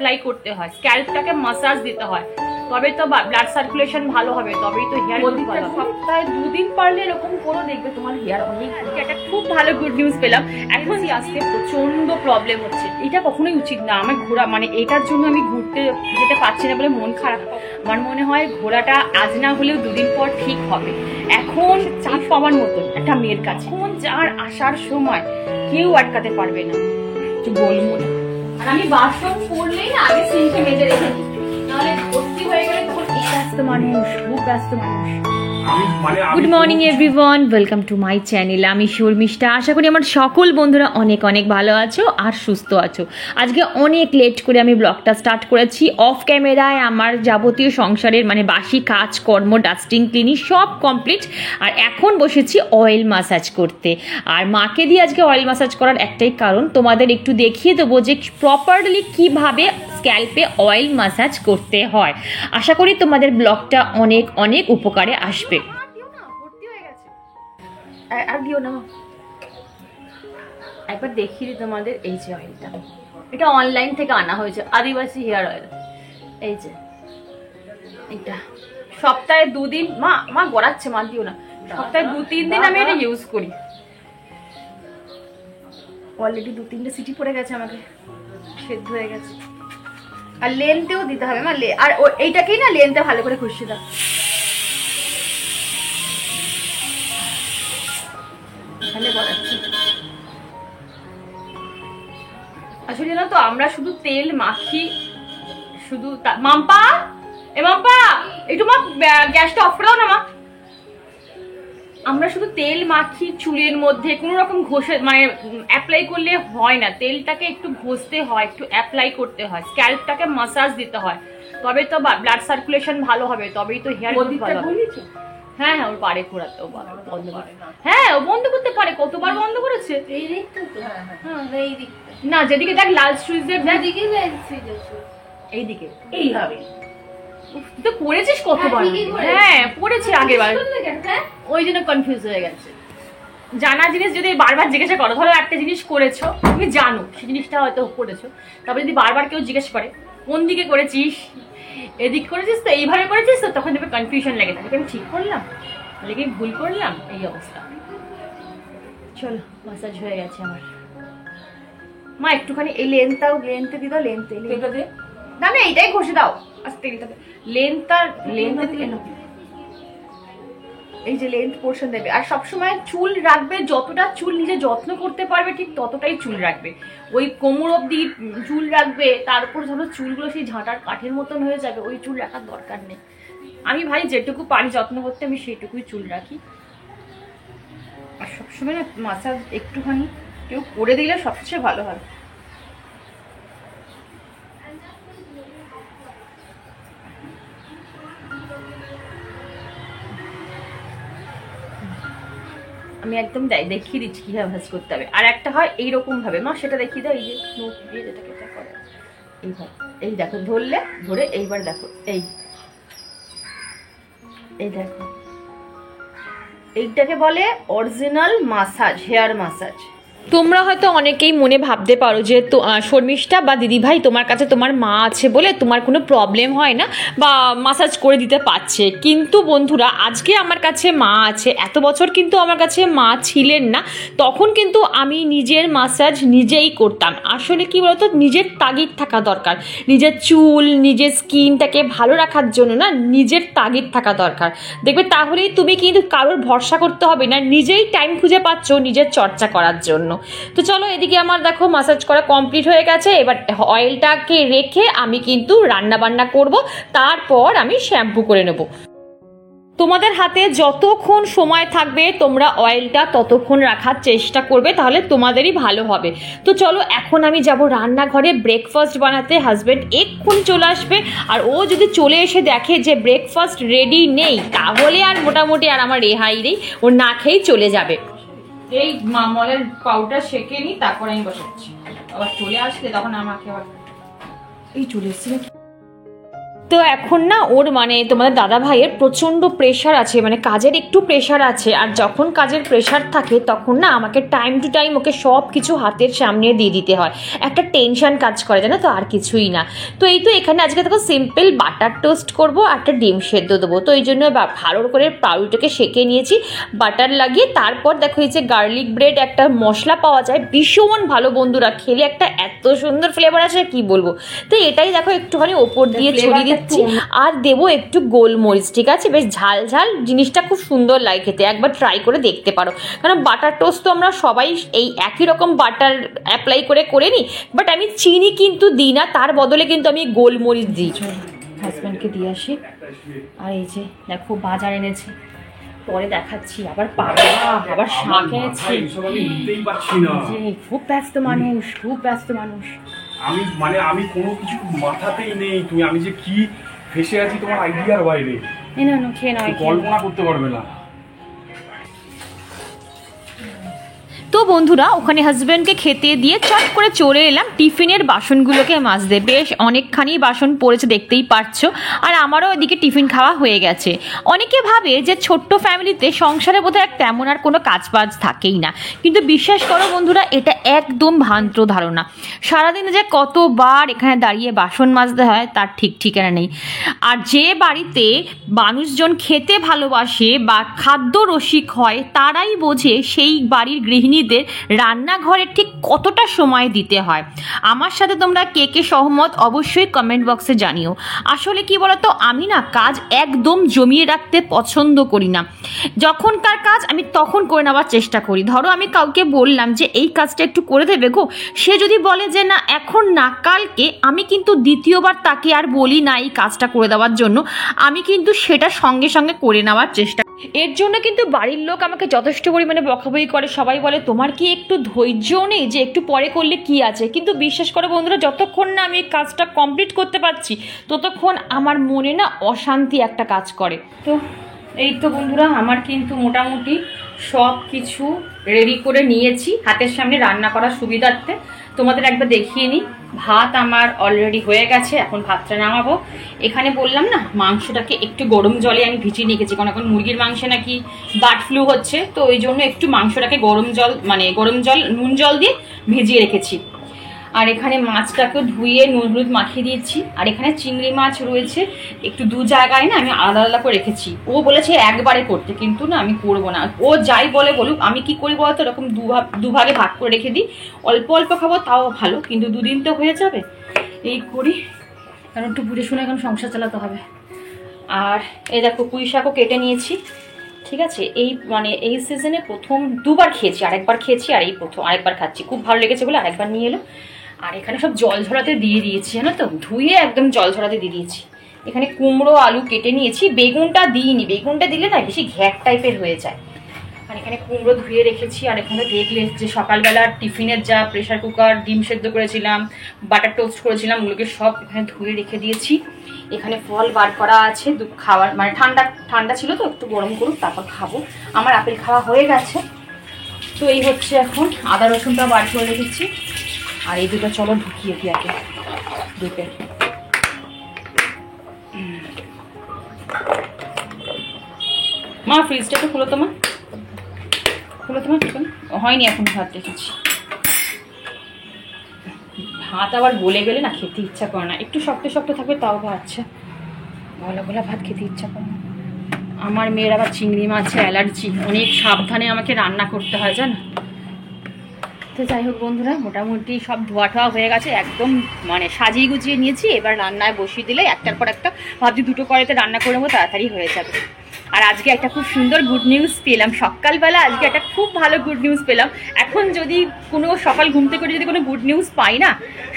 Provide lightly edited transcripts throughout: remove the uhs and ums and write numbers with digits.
Apply করতে হয়, স্ক্যাল্পটাকে massage দিতে হয়, তবে তো ব্লাড সার্কুলেশন ভালো হবে, তবেই তো হেয়ার গ্রোথ ভালো হবে। সপ্তাহে 2 দিন পারলে এরকম করো, দেখবে তোমার হেয়ার অনেক। একটা খুব ভালো গুড নিউজ পেলাম। এখন আজকে প্রচন্ড প্রবলেম হচ্ছে, এটা কখনোই উচিত না আমার ঘোরা, মানে এটার জন্য আমি ঘুরতে যেতে পারছি না বলে মন খারাপ। আমার মনে হয় ঘোরাটা আজ না হলেও 2 দিন পর ঠিক হবে। এখন চাপ পাওয়ার মতন একটা মেয়ের কাছে, এখন যার আসার সময় কেউ আটকাতে পারবে না, বলবো না। আর আমি বাসন পড়লেই না আগে সিঙ্কে মেজে রেখে দিই, নাহলে ভর্তি হয়ে গেলে তখন ব্যস্ত মানুষ, খুব ব্যস্ত মানুষ। Good morning everyone, welcome to my channel. আমি শর্মিষ্ঠা। আশা করি আমার সকল বন্ধুরা অনেক অনেক ভালো আছো আর সুস্থ আছো। আজকে অনেক লেট করে আমি ব্লগটা স্টার্ট করেছি। অফ ক্যামেরায় আমার যাবতীয় সংসারের মানে বাসি কাজকর্ম, ডাস্টিং, ক্লিনিং সব কমপ্লিট। আর এখন বসেছি অয়েল মাসাজ করতে। আর মাকে দিয়ে আজকে অয়েল মাসাজ করার একটাই কারণ, তোমাদের একটু দেখিয়ে দেবো যে প্রপারলি কিভাবে স্ক্যাল্পে অয়েল মাসাজ করতে হয়। আশা করি তোমাদের ব্লগটা অনেক অনেক উপকারে আসবে। আর দিও না, একবার দেখিয়ে দিই তোমাদের। এই যে অয়েলটা, এটা অনলাইন থেকে আনা হয়েছে, আদিবাসী হেয়ার অয়েল। এই যে এটা সপ্তাহে 2 দিন, মা গড়াচ্ছে, মা দিও না, সপ্তাহে 2-3 দিন আমি এটা ইউজ করি। অলরেডি 2-3টে সিটি পড়ে গেছে, আমাকে সেদ্ধ হয়ে গেছে। আর লেনতেও দিতে হবে মা, আর এইটাকেই না লেনতে ভালো করে ঘষে দাও। আসলে না তো আমরা শুধু তেল মাখি, শুধু মাম্পা, মাম্পা একটু মা গ্যাসটা অফ করে দাও না মা। আমরা শুধু তেল মাখি চুলের মধ্যে, কোনো রকম ঘষে মানে অ্যাপ্লাই করলে হয় না। তেলটাকে একটু ঘষতে হয়, একটু অ্যাপ্লাই করতে হয়, স্ক্যাল্পটাকে মাসাজ দিতে হয়, তবে তো ব্লাড সার্কুলেশন ভালো হবে, তবেই তো হেয়ার গ্রোথ ভালো হবে। হ্যাঁ ওর পারে ঘোরাতে, ও বন্ধ করে। হ্যাঁ ও বন্ধ করতে পারে, কতবার বন্ধ করেছে। এই দিকটা তো এই দিকটা না, যেদিকে দেখ লাল সুইচের দিকে, এইদিকে এইভাবে তো করেছিস কতবার। হ্যাঁ পড়েছি আগেরবার, ওই জন্য কনফিউজ হয়ে গেছে। জানা জিনিস যদি বারবার জিজ্ঞাসা করো, ধরো একটা জিনিস করেছো, তুমি জানো সেই জিনিসটা হয়তো করেছো, তারপরে যদি বারবার কেউ জিজ্ঞেস করে কোন দিকে করেছিস, এদিক করেছিস তো, এইভাবে করেছিস তো, তখন দেখবে কনফিউশন লেগে থাকে, আমি ঠিক করলাম নাকি ভুল করলাম, এই অবস্থা। চলো মাসাজ হয়ে গেছে আমার। মা একটুখানি এই লেন্থে দিয়ে দাও, লেন্থে না না এইটাই ঘষে দাও আস্তে, লেন্থে দিয়ে নাও। এই যে লেন্থ পোর্শন দেবে। আর সবসময় চুল রাখবে, যতটা চুল নিজে যত্ন করতে পারবে ঠিক ততটাই চুল রাখবে। ওই কোমর অব্দি চুল রাখবে, তারপর ধরো চুলগুলো সেই ঝাঁটার কাঠের মতন হয়ে যাবে, ওই চুল রাখার দরকার নেই। আমি ভাই যেটুকু পারি যত্ন করতে, আমি সেইটুকুই চুল রাখি। আর সবসময় না মাসাজ একটুখানি কেউ করে দিলে সবচেয়ে ভালো হয়। আমি একদম দেখিয়ে দিচ্ছি কিভাবে ভাজ করতে হবে। আর একটা হয় এইরকম ভাবে, মা সেটা দেখিয়ে দাও। এই যে নোট দিয়ে যেটাকে করে এইভাবে, এই দেখো ধরলে, ধরে এইবার দেখো এই দেখো, এইটাকে বলে অরিজিনাল মাসাজ, হেয়ার মাসাজ। তোমরা হয়তো অনেকেই মনে ভাবতে পারো যে শর্মিষ্ঠা বা দিদিভাই তোমার কাছে তোমার মা আছে বলে তোমার কোনো প্রবলেম হয় না বা মাসাজ করে দিতে পারছে। কিন্তু বন্ধুরা আজকে আমার কাছে মা আছে, এত বছর কিন্তু আমার কাছে মা ছিলেন না, তখন কিন্তু আমি নিজের মাসাজ নিজেই করতাম। আসলে কি বলতো, নিজের তাগিদ থাকা দরকার, নিজের চুল নিজের স্কিনটাকে ভালো রাখার জন্য না নিজের তাগিদ থাকা দরকার। দেখবে তাহলেই তুমি কিন্তু কারোর ভরসা করতে হবে না, নিজেই টাইম খুঁজে পাচ্ছ নিজের চর্চা করার জন্য। তো চলো এদিকে আমার দেখো মাসাজ করা কমপ্লিট হয়ে গেছে। এবার অয়েলটাকে রেখে আমি কিন্তু রান্না বান্না করব, তারপর আমি শ্যাম্পু করে নেব। তোমাদের হাতে যতক্ষণ সময় থাকবে তোমরা অয়েলটা ততক্ষণ রাখার চেষ্টা করবে, তাহলে তোমাদেরই ভালো হবে। তো চলো এখন আমি যাব রান্নাঘরে ব্রেকফাস্ট বানাতে। হাজব্যান্ড এক্ষুনি চলে আসবে, আর ও যদি চলে এসে দেখে যে ব্রেকফাস্ট রেডি নেই, তাহলে আর মোটামুটি আর আমার রেহাই নেই, ও না খেয়েই চলে যাবে। এই মলের পাউডার সেকে নি, তারপর আমি বসাচ্ছি। আবার চলে আসলে তখন আমাকে আবার এই চলে এসেছি নাকি। তো এখন না ওর মানে তোমাদের দাদা ভাইয়ের প্রচণ্ড প্রেশার আছে, মানে কাজের একটু প্রেশার আছে, আর যখন কাজের প্রেশার থাকে তখন না আমাকে টাইম টু টাইম ওকে সব কিছু হাতের সামনে দিয়ে দিতে হয়, একটা টেনশন কাজ করে জানো তো, আর কিছুই না। তো এই তো এখানে আজকে দেখো সিম্পল বাটার টোস্ট করবো, একটা ডিম সেদ্ধ দেবো, তো এই জন্য ভালো করে পাউরুটিটাকে সেঁকে নিয়েছি বাটার লাগিয়ে। তারপর দেখো এই যে গার্লিক ব্রেড একটা মশলা পাওয়া যায়, ভীষণ ভালো বন্ধুরা, খেলে একটা এত সুন্দর ফ্লেভার আছে কি বলবো। তো এটাই দেখো একটুখানি ওপর দিয়ে ছড়িয়ে দিচ্ছি, আর দেবো একটু গোলমরিচ, ঠিক আছে, বেশ ঝাল ঝাল, জিনিসটা খুব সুন্দর লাগে খেতে, একবার ট্রাই করে দেখতে পারো। কারণ বাটার টোস্ট তো আমরা সবাই এই একই রকম বাটার অ্যাপ্লাই করে নিই, বাট আমি চিনি কিন্তু দিই না, তার বদলে কিন্তু আমি গোলমরিচ দিই। হাজব্যান্ডকে দিয়ে আসি। আর এই যে দেখো বাজার এনেছে, পরে দেখাচ্ছি, আবার পাবো, আবার শাক এনেছি। খুব ব্যস্ত মানুষ, খুব ব্যস্ত মানুষ। আমি কোনো কিছু মাথাতেই নেই, তুমি আমি যে কি ফেসে আছি তোমার আইডিয়ার বাইরে। খেয়ে নয়, কল্পনা করতে পারবে না। তো বন্ধুরা ওখানে হাজব্যান্ডকে খেতে দিয়ে চট করে চলে এলাম টিফিনের বাসনগুলোকে মাজতে। বেশ অনেকখানি বাসন পড়েছে দেখতেই পারছো, আর আমারও এদিকে টিফিন খাওয়া হয়ে গেছে। অনেকে ভাবে যে ছোট্ট ফ্যামিলিতে সংসারে বোধহয় তেমন আর কোনো কাজবাজ থাকেই না, কিন্তু বিশ্বাস করো বন্ধুরা এটা একদম ভ্রান্ত ধারণা। সারাদিনে যে কতবার এখানে দাঁড়িয়ে বাসন মাজতে হয় তার ঠিক ঠিকানা নেই। আর যে বাড়িতে মানুষজন খেতে ভালোবাসে বা খাদ্য রসিক হয় তারাই বোঝে সেই বাড়ির গৃহিণীদের রান্নাঘরে ঠিক কতটা সময় দিতে হয়। আমার সাথে তোমরা কে কে সহমত অবশ্যই কমেন্ট বক্সে জানিও। আসলে কি বলতো, আমি না কাজ একদম জমিয়ে রাখতে পছন্দ করি না, যখনকার কাজ আমি তখন করে নেওয়ার চেষ্টা করি। ধরো আমি কাউকে বললাম যে এই কাজটা একটু করে দেবে গো, সে যদি বলে যে না এখন না কালকে, আমি কিন্তু দ্বিতীয়বার তাকে আর বলি না এই কাজটা করে দেওয়ার জন্য, আমি কিন্তু সেটা সঙ্গে সঙ্গে করে নেওয়ার চেষ্টা। এর জন্য কিন্তু বাড়ির লোক আমাকে যথেষ্ট পরিমাণে বকাবকি করে, সবাই বলে তোমার কি একটু ধৈর্য নেই যে একটু পরে করলে কি আছে। কিন্তু বিশ্বাস করো বন্ধুরা, যতক্ষণ না আমি এই কাজটা কমপ্লিট করতে পারছি ততক্ষণ আমার মনে না অশান্তি একটা কাজ করে। তো এই তো বন্ধুরা আমার কিন্তু মোটামুটি সব কিছু রেডি করে নিয়েছি হাতের সামনে রান্না করার সুবিধার্থে। তোমাদের একবার দেখিয়ে নিই, ভাত আমার অলরেডি হয়ে গেছে, এখন ভাতটা নামাবো। এখানে বললাম না মাংসটাকে একটু গরম জলে আমি ভিজিয়ে নিয়েছি, কারণ এখন মুরগির মাংসে নাকি বার্ড ফ্লু হচ্ছে, তো ওই জন্য একটু মাংসটাকে গরম জল নুন জল দিয়ে ভিজিয়ে রেখেছি। আর এখানে মাছটাকেও ধুয়ে নুন হলুদ মাখিয়ে দিয়েছি। আর এখানে চিংড়ি মাছ রয়েছে, একটু দু জায়গায় না আমি আলাদা আলাদা করে রেখেছি। ও বলেছে একবারে করতে, কিন্তু না আমি করবো না, ও যাই বলে বলুক। আমি কি করি বলতো, এরকম দুভাগে ভাগ করে রেখে দিই, অল্প অল্প খাবো তাও ভালো, কিন্তু দুদিন তো হয়ে যাবে, এই করি। কারণ একটু বুঝে শুনে এখন সংসার চালাতে হবে। আর এই দেখো পুঁই শাকও কেটে নিয়েছি, ঠিক আছে। এই সিজনে প্রথম দুবার খেয়েছি, আরেকবার খেয়েছি, আর এই প্রথম আরেকবার খাচ্ছি, খুব ভালো লেগেছে বলে আরেকবার নিয়ে এলো। আর এখানে সব জল ঝরাতে দিয়ে দিয়েছি, জানো তো, ধুয়ে একদম জল ঝরাতে দিয়ে দিয়েছি। এখানে কুমড়ো আলু কেটে নিয়েছি, বেগুনটা দিইনি, বেগুনটা দিলে না বেশি ঘ্যাট টাইপের হয়ে যায়। আর এখানে কুমড়ো ধুয়ে রেখেছি। আর এখানে দেখলে যে সকালবেলা টিফিনের যা প্রেশার কুকার, ডিম সেদ্ধ করেছিলাম, বাটার টোস্ট করেছিলাম, ওগুলোকে সব এখানে ধুয়ে রেখে দিয়েছি। এখানে ফল বার করা আছে, খাওয়ার মানে ঠান্ডা ছিল তো, একটু গরম করুক তারপর খাবো। আমার আপেল খাওয়া হয়ে গেছে। তো এই হচ্ছে এখন আদা রসুনটা বার করে রেখেছি। আর এই দুটো চলো ঢুকিয়ে দিই আগে দুটো। মা ফ্রিজটা একটু খুলো তোমার হয়নি, এখন ভাত রেখেছি। ভাত আবার গলে গেলে না খেতে ইচ্ছা করে না, একটু শক্ত শক্ত থাকবে তাও আচ্ছা, গলা গলা ভাত খেতে ইচ্ছা করে না। আমার মেয়ের আবার চিংড়ি মাছে অ্যালার্জি, অনেক সাবধানে আমাকে রান্না করতে হয় জানো। তো যাই হোক বন্ধুরা, মোটামুটি সব ধোয়া ঠোয়া হয়ে গেছে, একদম মানে সাজিয়ে গুছিয়ে নিয়েছি। এবার রান্নায় বসিয়ে দিলে একটার পর একটা, ভাবছি দুটো কড়াইতে রান্না করে নেবো, তাড়াতাড়ি হয়ে যাবে। আর আজকে একটা খুব সুন্দর গুড নিউজ পেলাম সকালবেলা, আজকে একটা খুব ভালো গুড নিউজ পেলাম। এখন যদি কোনো সকাল ঘুম থেকে যদি কোনো গুড নিউজ পাই না,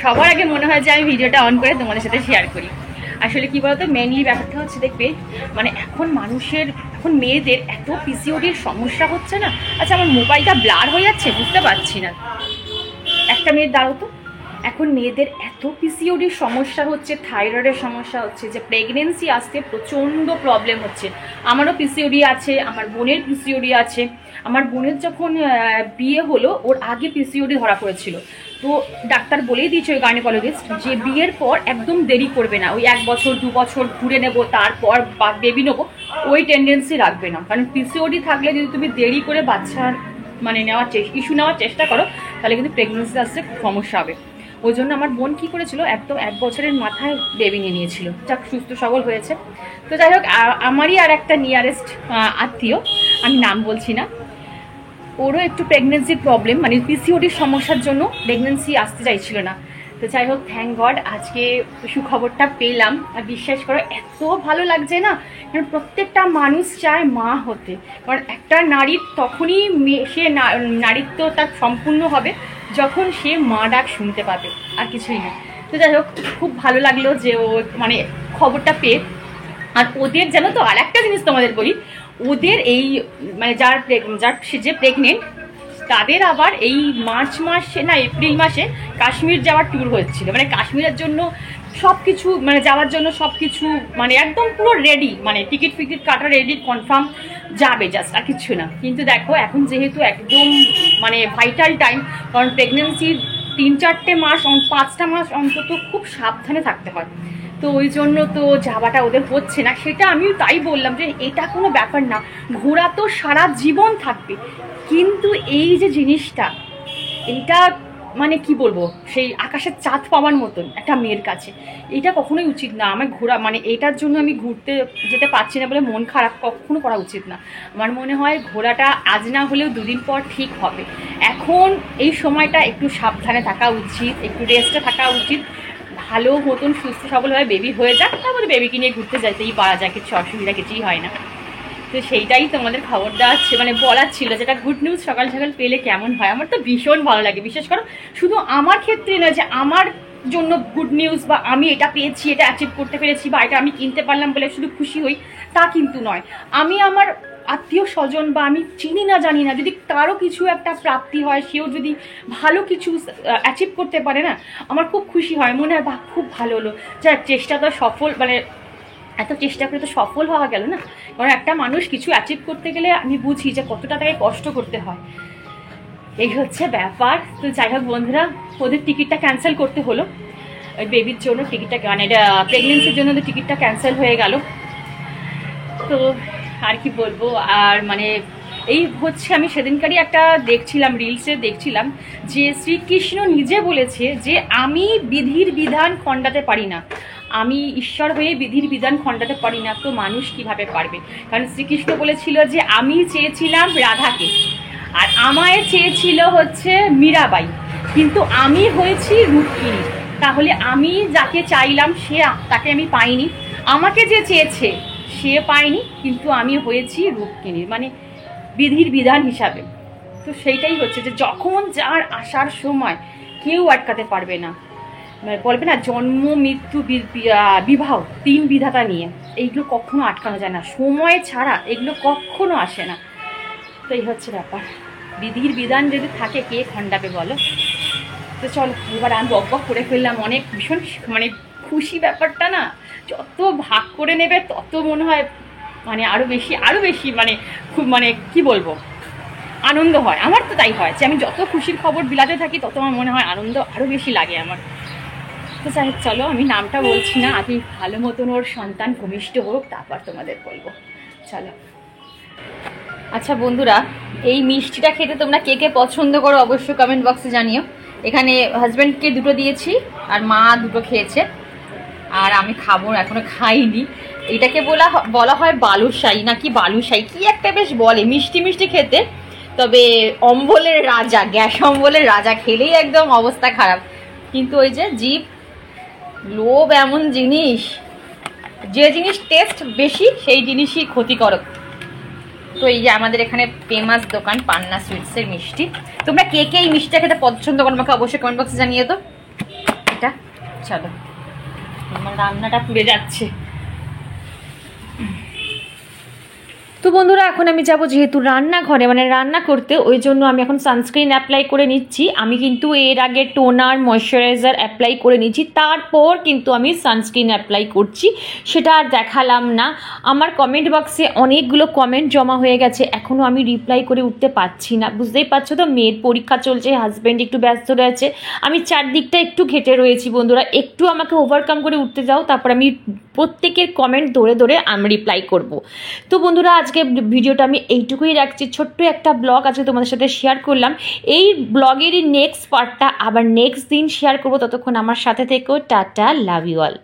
সবার আগে মনে হয় যে আমি ভিডিওটা অন করে তোমাদের সাথে শেয়ার করি। আসলে কি বলতো, মেনলি ব্যাপারটা হচ্ছে দেখবে, মানে এখন মেয়েদের এত পিসিওডির সমস্যা হচ্ছে না। আচ্ছা আমার মোবাইলটা ব্লার হয়ে যাচ্ছে, বুঝতে পারছি না, একটা মিনিট দাঁড়াও তো। এখন মেয়েদের এত পিসিওডির সমস্যা হচ্ছে, থাইরয়েডের সমস্যা হচ্ছে, যে প্রেগনেন্সি আসতে প্রচণ্ড প্রবলেম হচ্ছে। আমারও পিসিওডি আছে, আমার বোনের পিসিওডি আছে। আমার বোনের যখন বিয়ে হলো ওর আগে পিসিওডি ধরা পড়েছিল, তো ডাক্তার বলেই দিয়েছে ওই গাইনোকোলজিস্ট যে বিয়ের পর একদম দেরি করবে না, ওই 1 বছর 2 বছর ঘুরে নেবো তারপর বেবি নেবো, ওই টেন্ডেন্সি রাখবে না। কারণ পিসিওডি থাকলে যদি তুমি দেরি করে বাচ্চার মানে ইস্যু নেওয়ার চেষ্টা করো তাহলে কিন্তু প্রেগনেন্সি আসতে খুব সমস্যা হবে। ওই জন্য আমার বোন কী করেছিল, একদম 1 বছরের মাথায় বেবি নিয়ে নিয়েছিল, যাক সুস্থ সবল হয়েছে। তো যাই হোক, আমারই আর একটা নিয়ারেস্ট আত্মীয়, আমি নাম বলছি না, ওরও একটু প্রেগনেন্সির প্রবলেম, মানে পিসিওডির সমস্যার জন্য প্রেগনেন্সি আসতে চাইছিল না। তো যাই হোক, থ্যাংক গড আজকে সুখবরটা পেলাম। আর বিশ্বাস করো এত ভালো লাগছে না, কারণ প্রত্যেকটা মানুষ চায় মা হতে। কারণ একটা নারীর তখনই সে নারীত্ব তার সম্পূর্ণ হবে যখন সে মা ডাক শুনতে পাবে, আর কিছুই না। তো যাই হোক, খুব ভালো লাগলো যে ও মানে খবরটা পেয়ে। আর ওদের জানো তো আর একটা জিনিস তোমাদের বলি, ওদের এই মানে যার যে প্রেগনেন্ট তাদের আবার এই মার্চ মাসে না এপ্রিল মাসে কাশ্মীর যাওয়ার ট্যুর হচ্ছিল। মানে কাশ্মীরের জন্য সব কিছু মানে যাওয়ার জন্য সব কিছু মানে একদম পুরো রেডি, মানে টিকিট ফিকিট কাটা রেডি, কনফার্ম যাবে, জাস্ট আর কিছু না। কিন্তু দেখো এখন যেহেতু একদম মানে ভাইটাল টাইম, কারণ প্রেগনেন্সির 3-4টে মাস 5টা মাস অন্তত খুব সাবধানে থাকতে হয়। তো ওই জন্য তো যাওয়াটা ওদের হচ্ছে না। সেটা আমি তাই বললাম যে এটা কোনো ব্যাপার না, ঘোরা তো সারা জীবন থাকবে, কিন্তু এই যে জিনিসটা এটা মানে কি বলবো, সেই আকাশের চাঁদ পাওয়ার মতন একটা মেয়ের কাছে, এটা কখনোই উচিত না। আমার ঘোরা মানে এটার জন্য আমি ঘুরতে যেতে পারছি না বলে মন খারাপ কখনো করা উচিত না। আমার মনে হয় ঘোরাটা আজ না হলেও 2 দিন পর ঠিক হবে। এখন এই সময়টা একটু সাবধানে থাকা উচিত, একটু রেস্টে থাকা উচিত, ভালো মতন সুস্থ সবলভাবে বেবি হয়ে যাক, তারপরে বেবিকে নিয়ে ঘুরতে যেতেই পারা যায়, কিছু অসুবিধা কিছুই হয় না। তো সেইটাই তোমাদের খবর দেওয়া মানে বলার ছিল, যেটা গুড নিউজ সকাল সকাল পেলে কেমন হয়। আমার তো ভীষণ ভালো লাগে, বিশেষ করে শুধু আমার ক্ষেত্রে নয় যে আমার জন্য গুড নিউজ বা আমি এটা পেয়েছি, এটা অ্যাচিভ করতে পেরেছি বা এটা আমি কিনতে পারলাম বলে শুধু খুশি হই তা কিন্তু নয়। আমি আমার আত্মীয় স্বজন বা আমি চিনি না জানি না, যদি কারো কিছু একটা প্রাপ্তি হয়, সেও যদি ভালো কিছু অ্যাচিভ করতে পারে না, আমার খুব খুশি হয়, মনে হয় বাহ খুব ভালো হলো, যার চেষ্টা তো সফল, মানে এত চেষ্টা করে তো সফল হওয়া গেল না। কারণ একটা মানুষ কিছু অ্যাচিভ করতে গেলে আমি বুঝি যে কতটা তাকে কষ্ট করতে হয়, এই হচ্ছে ব্যাপার। তো যাই হোক বন্ধুরা, ওদের টিকিটটা ক্যান্সেল করতে হলো, ওই বেবির জন্য টিকিটটা, মানে এটা প্রেগনেন্সির জন্য ওদের টিকিটটা ক্যান্সেল হয়ে গেল। তো আর কি বলবো, আর মানে এই হচ্ছে, আমি সেদিনকারই একটা দেখছিলাম, রিলসে দেখছিলাম যে শ্রীকৃষ্ণ নিজে বলেছে যে আমি বিধির বিধান খণ্ডাতে পারি না, আমি ঈশ্বর হয়ে বিধির বিধান খণ্ডাতে পারি না, তো মানুষ কিভাবে পারবে? কারণ শ্রীকৃষ্ণ বলেছিল যে আমি চেয়েছিলাম রাধাকে, আর আমায় চেয়েছিল হচ্ছে মীরাবাই, কিন্তু আমি হয়েছি রুক্মিণী। তাহলে আমি যাকে চাইলাম তাকে আমি পাইনি, আমাকে যে চেয়েছে সে পায়নি, কিন্তু আমি হয়েছি রুক্মিণী, মানে বিধির বিধান হিসাবে। তো সেইটাই হচ্ছে যে যখন যার আসার সময় কেউ আটকাতে পারবে না, বলবে না জন্ম মৃত্যু বিবাহ 3 বিধাতা নিয়ে, এইগুলো কখনো আটকানো যায় না, সময় ছাড়া এগুলো কখনো আসে না। তো এই হচ্ছে ব্যাপার, বিধির বিধান যদি থাকে কে খণ্ডাবে বলো? তো চলো এবার আমি বক বক করে ফেললাম অনেক, ভীষণ মানে খুশি ব্যাপারটা না, যত ভাগ করে নেবে তত মনে হয় মানে আরও বেশি মানে খুব মানে কি বলবো আনন্দ হয়। আমার তো তাই হয় যে আমি যত খুশির খবর বিলাতে থাকি তত আমার মনে হয় আনন্দ আরও বেশি লাগে আমার। তো যাই হোক চলো, আমি নামটা বলছি না, আপনি ভালো মতন ওর সন্তান ভূমিষ্ঠ হোক, তারপর তোমাদের বলবো। চলো। আচ্ছা বন্ধুরা, এই মিষ্টিটা খেতে তোমরা কে কে পছন্দ করো অবশ্যই কমেন্ট বক্সে জানিও। এখানে হাজব্যান্ডকে 2টো দিয়েছি আর মা 2টো খেয়েছে, আর আমি খাবো, এখনো খাইনি। এটাকে বলা হয় বালুশাই নাকি বালুশাই কি একটা বেশ বলে, মিষ্টি মিষ্টি খেতে, তবে অম্বলের রাজা, গ্যাস অম্বলের রাজা, খেলেই একদম অবস্থা খারাপ। কিন্তু ওই যে জিভ লোভ এমন জিনিস, যে জিনিস টেস্ট বেশি সেই জিনিসই ক্ষতিকারক। তো এই যে আমাদের এখানে ফেমাস দোকান পান্না সুইটসের মিষ্টি, তোমরা কে কে এই মিষ্টিটা খেতে পছন্দ করো আমাকে অবশ্যই কমেন্ট বক্সে জানিয়ে তো। এটা চলো, আমার রান্নাটা পুড়ে যাচ্ছে। তো বন্ধুরা এখন আমি যাব যেহেতু রান্নাঘরে মানে রান্না করতে, ওই জন্য আমি এখন সানস্ক্রিন অ্যাপ্লাই করে নিচ্ছি। আমি কিন্তু এর আগে টোনার ময়শ্চারাইজার অ্যাপ্লাই করে নিচ্ছি, তারপর কিন্তু আমি সানস্ক্রিন অ্যাপ্লাই করছি, সেটা আর দেখালাম না। আমার কমেন্ট বক্সে অনেকগুলো কমেন্ট জমা হয়ে গেছে, এখনও আমি রিপ্লাই করে উঠতে পারছি না, বুঝতেই পারছো তো, মেয়ের পরীক্ষা চলছে, হাজব্যান্ড একটু ব্যস্ত রয়েছে, আমি চারদিকটা একটু ঘেটে রয়েছি। বন্ধুরা একটু আমাকে ওভারকাম করে উঠতে যাও, তারপর আমি প্রত্যেকের কমেন্ট ধরে ধরে আমি রিপ্লাই করব। তো বন্ধুরা আজকে ভিডিওটা আমি এইটুকুই রাখছি, ছোট্ট একটা ব্লগ আজকে তোমাদের সাথে শেয়ার করলাম। এই ব্লগেরই নেক্সট পার্টটা আবার নেক্সট দিন শেয়ার করবো, ততক্ষণ আমার সাথে থেকো। Tata, love you all.